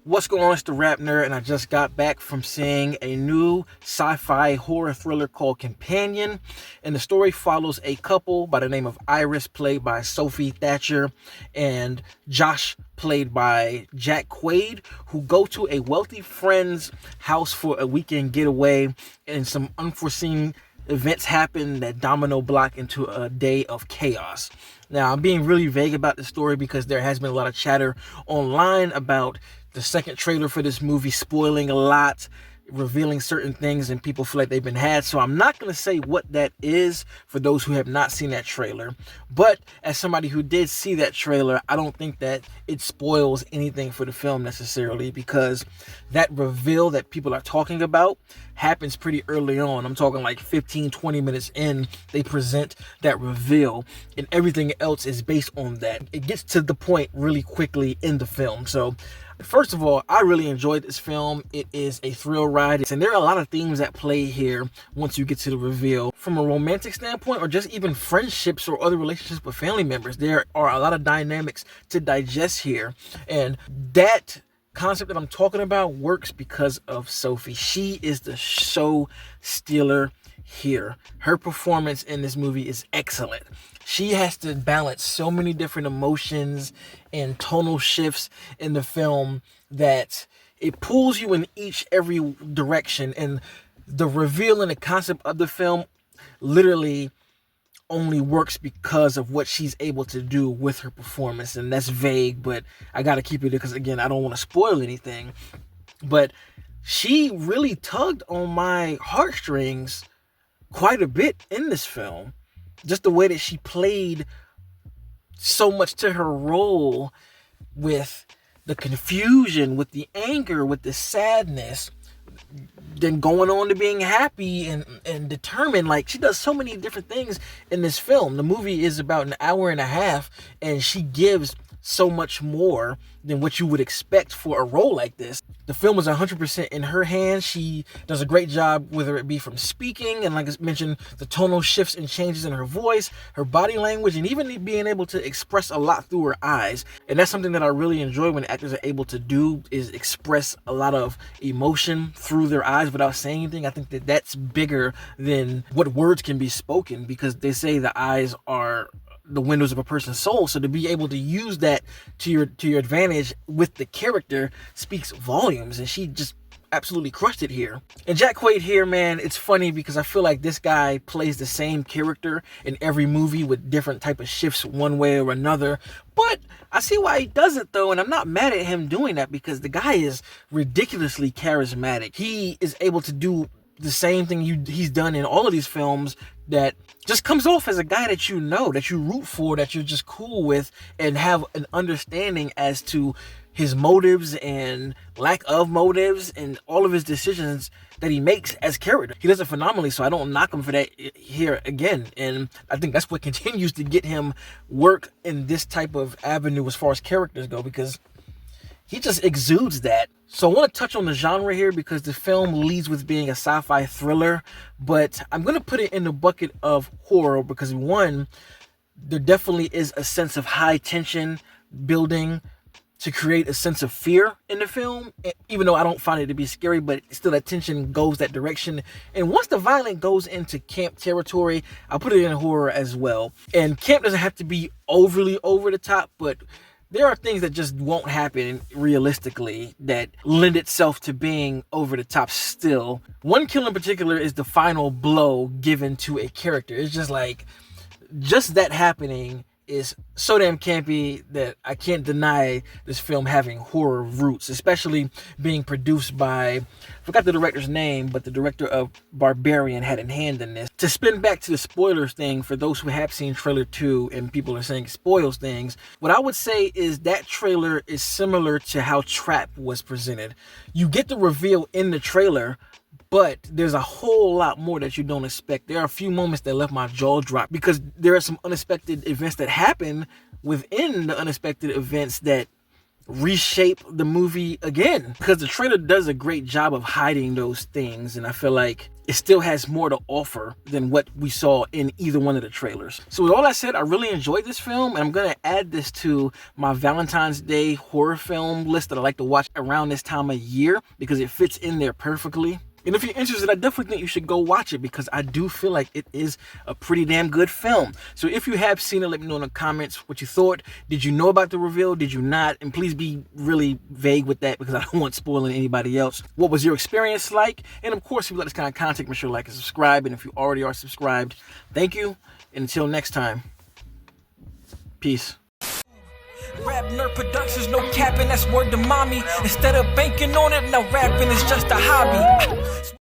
What's going on? It's the Rap Nerd, and I just got back from seeing a new sci-fi horror thriller called Companion. And the story follows a couple by the name of Iris, played by Sophie Thatcher, and Josh, played by Jack Quaid, who go to a wealthy friend's house for a weekend getaway, and some unforeseen events happen that domino block into a day of chaos. Now, I'm being really vague about the story because there has been a lot of chatter online about the second trailer for this movie spoiling a lot, revealing certain things, and people feel like they've been had. So I'm not going to say what that is for those who have not seen that trailer. But as somebody who did see that trailer, I don't think that it spoils anything for the film necessarily, because that reveal that people are talking about happens pretty early on. I'm talking like 15-20 minutes in, they present that reveal, and everything else is based on that. It gets to the point really quickly in the film. So first of all, I really enjoyed this film. It is a thrill ride, and there are a lot of themes at play here once you get to the reveal. From a romantic standpoint, or just even friendships or other relationships with family members, there are a lot of dynamics to digest here. And that concept that I'm talking about works because of Sophie. She is the show stealer here. Her performance in this movie is excellent. She has to balance so many different emotions and tonal shifts in the film that it pulls you in every direction. And the reveal and the concept of the film literally only works because of what she's able to do with her performance. And that's vague, but I got to keep it because, again, I don't want to spoil anything. But she really tugged on my heartstrings quite a bit in this film. Just the way that she played so much to her role, with the confusion, with the anger, with the sadness, then going on to being happy and determined. Like, she does so many different things in this film. The movie is about an hour and a half, and she gives so much more than what you would expect for a role like this. The film is 100% in her hands. She does a great job, whether it be from speaking, and like I mentioned, the tonal shifts and changes in her voice, her body language, and even being able to express a lot through her eyes. And that's something that I really enjoy when actors are able to do, is express a lot of emotion through their eyes without saying anything. I think that that's bigger than what words can be spoken, because they say the eyes are the windows of a person's soul. So to be able to use that to your advantage with the character speaks volumes, and she just absolutely crushed it here. And Jack Quaid here, man, it's funny because I feel like this guy plays the same character in every movie with different type of shifts one way or another. But I see why he does it though, and I'm not mad at him doing that, because the guy is ridiculously charismatic. He is able to do the same thing he's done in all of these films, that just comes off as a guy that you know, that you root for, that you're just cool with, and have an understanding as to his motives and lack of motives and all of his decisions that he makes as character. He does it phenomenally, so I don't knock him for that here again. And I think that's what continues to get him work in this type of avenue as far as characters go, because he just exudes that. So I want to touch on the genre here, because the film leads with being a sci-fi thriller, but I'm going to put it in the bucket of horror because, one, there definitely is a sense of high tension building to create a sense of fear in the film, even though I don't find it to be scary, but still that tension goes that direction. And once the violence goes into camp territory, I'll put it in horror as well. And camp doesn't have to be overly over the top, but there are things that just won't happen realistically that lend itself to being over the top still. One kill in particular is the final blow given to a character. It's just like, just that happening is so damn campy that I can't deny this film having horror roots, especially being produced by, I forgot the director's name, but the director of Barbarian had a hand in this. To spin back to the spoilers thing, for those who have seen trailer 2 and people are saying it spoils things, what I would say is that trailer is similar to how Trap was presented. You get the reveal in the trailer, but there's a whole lot more that you don't expect. There are a few moments that left my jaw drop, because there are some unexpected events that happen within the unexpected events that reshape the movie again, because the trailer does a great job of hiding those things, and I feel like it still has more to offer than what we saw in either one of the trailers. So with all that said, I really enjoyed this film, and I'm gonna add this to my Valentine's Day horror film list that I like to watch around this time of year because it fits in there perfectly. And if you're interested, I definitely think you should go watch it because I do feel like it is a pretty damn good film. So if you have seen it, let me know in the comments what you thought. Did you know about the reveal? Did you not? And please be really vague with that because I don't want spoiling anybody else. What was your experience like? And of course, if you like this kind of content, make sure to like and subscribe. And if you already are subscribed, thank you. And until next time, peace. RapNerd Productions, no capping, that's word to mommy. Instead of banking on it, now rapping is just a hobby.